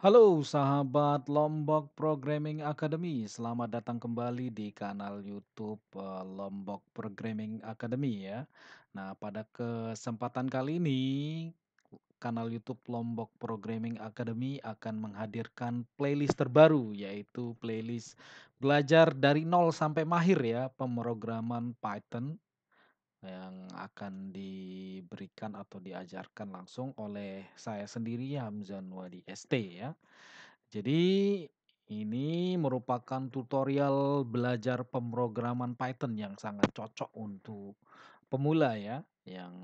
Halo sahabat Lombok Programming Academy, selamat datang kembali di kanal YouTube Lombok Programming Academy ya. Nah, pada kesempatan kali ini kanal YouTube Lombok Programming Academy akan menghadirkan playlist terbaru, yaitu playlist belajar dari nol sampai mahir ya, pemrograman Python yang akan diberikan atau diajarkan langsung oleh saya sendiri Hamzan Wadi ST ya. Jadi ini merupakan tutorial belajar pemrograman Python yang sangat cocok untuk pemula ya, yang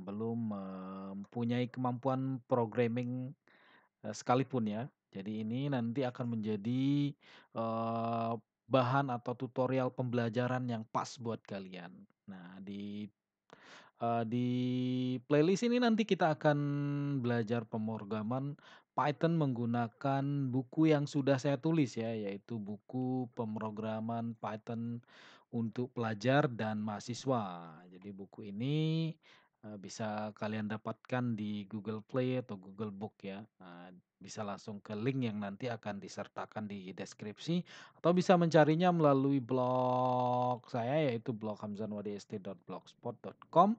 belum mempunyai kemampuan programming sekalipun ya. Jadi ini nanti akan menjadi eh, bahan atau tutorial pembelajaran yang pas buat kalian. Nah, di playlist ini nanti kita akan belajar pemrograman Python menggunakan buku yang sudah saya tulis ya, yaitu buku pemrograman Python untuk pelajar dan mahasiswa. Jadi buku ini bisa kalian dapatkan di Google Play atau Google Book ya. Bisa langsung ke link yang nanti akan disertakan di deskripsi atau bisa mencarinya melalui blog saya yaitu blog hamzanwadist.blogspot.com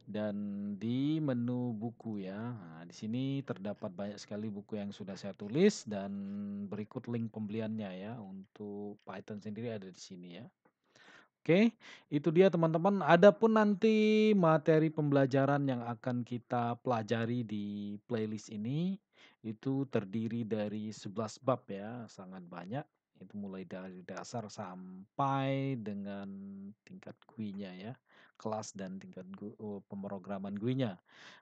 dan di menu buku ya. Nah, di sini terdapat banyak sekali buku yang sudah saya tulis dan berikut link pembeliannya ya. Untuk Python sendiri ada di sini ya. Oke, itu dia teman-teman. Adapun nanti materi pembelajaran yang akan kita pelajari di playlist ini itu terdiri dari 11 bab ya, sangat banyak. Itu mulai dari dasar sampai dengan tingkat GUI-nya ya, kelas dan tingkat pemrograman GUI-nya.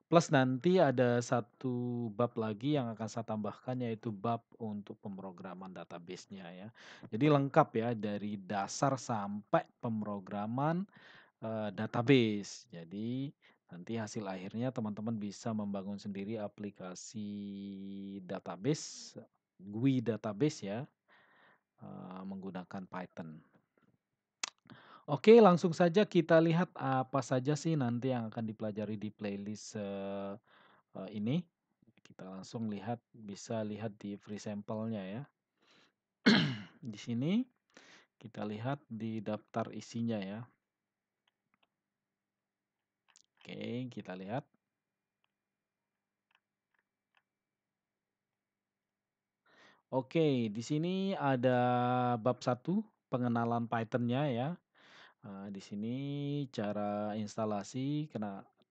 Plus nanti ada satu bab lagi yang akan saya tambahkan yaitu bab untuk pemrograman database-nya ya. Jadi lengkap ya dari dasar sampai pemrograman database. Jadi nanti hasil akhirnya teman-teman bisa membangun sendiri aplikasi database, GUI database ya, menggunakan Python. Oke, langsung saja kita lihat apa saja sih nanti yang akan dipelajari di playlist ini. Kita langsung bisa lihat di free sampelnya ya. Di sini kita lihat di daftar isinya ya. Oke, kita lihat. Oke, di sini ada bab satu pengenalan Python-nya ya. Di sini cara instalasi,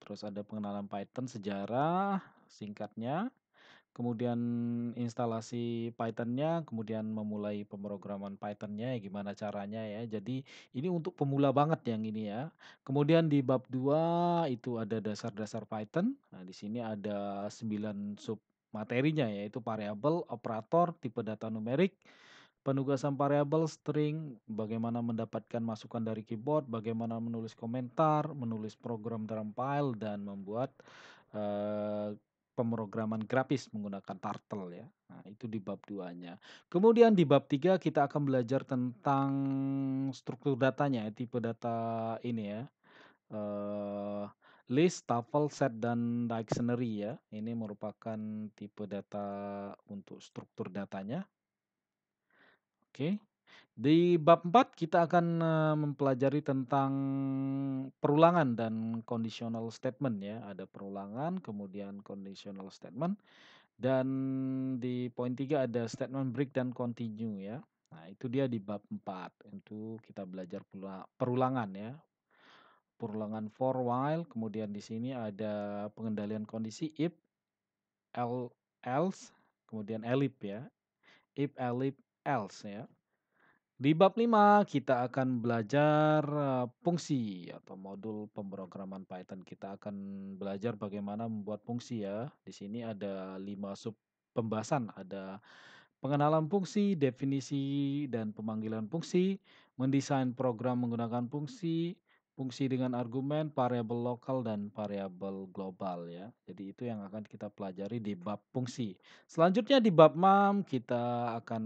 terus ada pengenalan Python, sejarah singkatnya, kemudian instalasi Python-nya, kemudian memulai pemrograman Python-nya, ya gimana caranya ya. Jadi ini untuk pemula banget yang ini ya. Kemudian di bab 2 itu ada dasar-dasar Python. Nah, di sini ada 9 sub materinya yaitu variabel, operator, tipe data numerik, penugasan variabel, string, bagaimana mendapatkan masukan dari keyboard, bagaimana menulis komentar, menulis program dalam file, dan membuat eh, pemrograman grafis menggunakan Turtle ya. Nah, itu di bab 2-nya. Kemudian di bab 3 kita akan belajar tentang struktur datanya, tipe data ini ya. eh List, tuple, set, dan dictionary ya. Ini merupakan tipe data untuk struktur datanya. Oke. Di bab 4 kita akan mempelajari tentang perulangan dan conditional statement ya. Ada perulangan, kemudian conditional statement, dan di poin 3 ada statement break dan continue ya. Nah, itu dia di bab 4. Itu kita belajar perulangan ya. Perulangan for while, kemudian di sini ada pengendalian kondisi if, else, kemudian elif ya. If, elif, else ya. Di bab 5 kita akan belajar fungsi atau modul pemrograman Python. Kita akan belajar bagaimana membuat fungsi ya. Di sini ada 5 sub pembahasan. Ada pengenalan fungsi, definisi dan pemanggilan fungsi, mendesain program menggunakan fungsi, fungsi dengan argumen, variabel lokal dan variabel global ya. Jadi itu yang akan kita pelajari di bab fungsi. Selanjutnya di bab 6 kita akan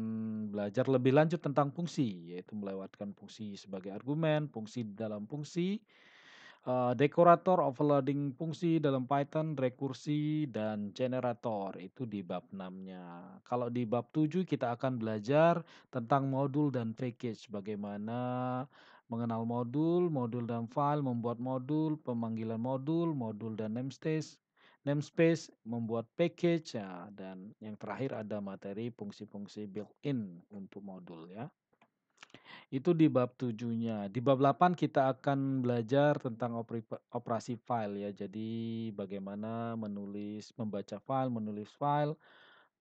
belajar lebih lanjut tentang fungsi, yaitu melewatkan fungsi sebagai argumen, fungsi di dalam fungsi, Dekorator, overloading fungsi dalam Python, rekursi, dan generator, itu di bab 6-nya. Kalau di bab 7 kita akan belajar tentang modul dan package, bagaimana mengenal modul, modul dan file, membuat modul, pemanggilan modul, modul dan namespace, membuat package, ya, dan yang terakhir ada materi fungsi-fungsi built-in untuk modul ya. Itu di bab 7-nya. Di bab 8 kita akan belajar tentang operasi file ya. Jadi bagaimana membaca file, menulis file,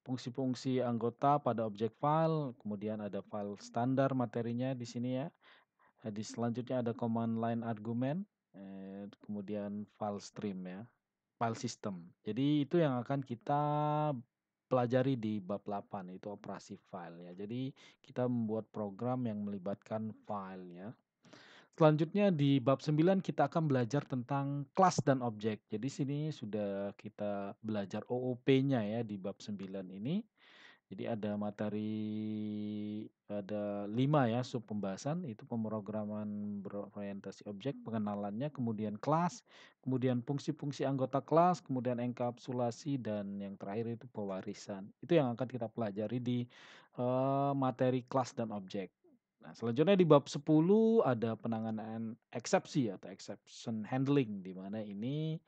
fungsi-fungsi anggota pada objek file, kemudian ada file standar materinya di sini ya. Di selanjutnya ada command line argument, kemudian file stream ya, file system. Jadi itu yang akan kita pelajari di bab 8 itu operasi file ya. Jadi kita membuat program yang melibatkan file ya. Selanjutnya di bab 9 kita akan belajar tentang kelas dan objek. Jadi sini sudah kita belajar OOP-nya ya di bab 9 ini. Jadi ada 5 ya sub pembahasan, itu pemrograman berorientasi objek, pengenalannya, kemudian kelas, kemudian fungsi-fungsi anggota kelas, kemudian enkapsulasi, dan yang terakhir itu pewarisan. Itu yang akan kita pelajari di materi kelas dan objek. Nah, selanjutnya di bab 10 ada penanganan eksepsi atau exception handling, di mana ini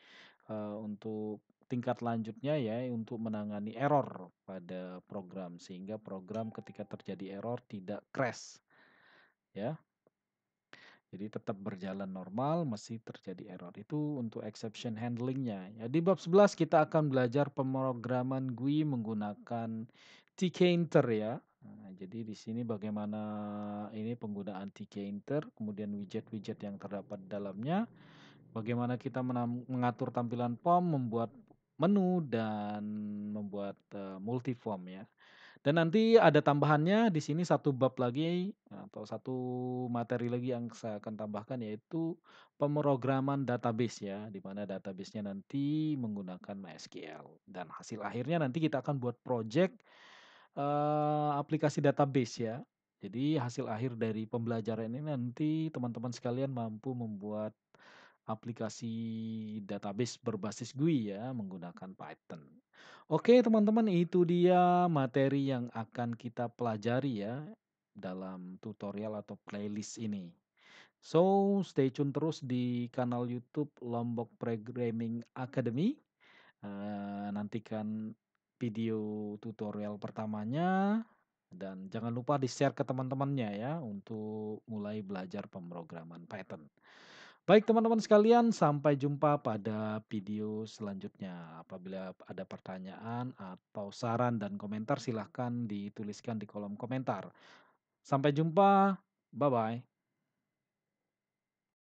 untuk tingkat lanjutnya ya untuk menangani error pada program sehingga program ketika terjadi error tidak crash ya. Jadi tetap berjalan normal meski terjadi error. Itu untuk exception handlingnya. Ya, di bab 11 kita akan belajar pemrograman GUI menggunakan tkinter ya. Nah, jadi di sini bagaimana ini penggunaan tkinter, kemudian widget-widget yang terdapat di dalamnya, bagaimana kita mengatur tampilan form, membuat menu, dan membuat multiform ya. Dan nanti ada tambahannya di sini satu bab lagi atau satu materi lagi yang saya akan tambahkan yaitu pemrograman database ya, di mana database-nya nanti menggunakan MySQL dan hasil akhirnya nanti kita akan buat project aplikasi database ya. Jadi hasil akhir dari pembelajaran ini nanti teman-teman sekalian mampu membuat aplikasi database berbasis GUI ya menggunakan Python. Oke teman-teman, itu dia materi yang akan kita pelajari ya dalam tutorial atau playlist ini. So, stay tune terus di kanal YouTube Lombok Programming Academy. Nantikan video tutorial pertamanya dan jangan lupa di-share ke teman-temannya ya untuk mulai belajar pemrograman Python. Baik teman-teman sekalian, sampai jumpa pada video selanjutnya. Apabila ada pertanyaan atau saran dan komentar silahkan dituliskan di kolom komentar. Sampai jumpa, bye-bye.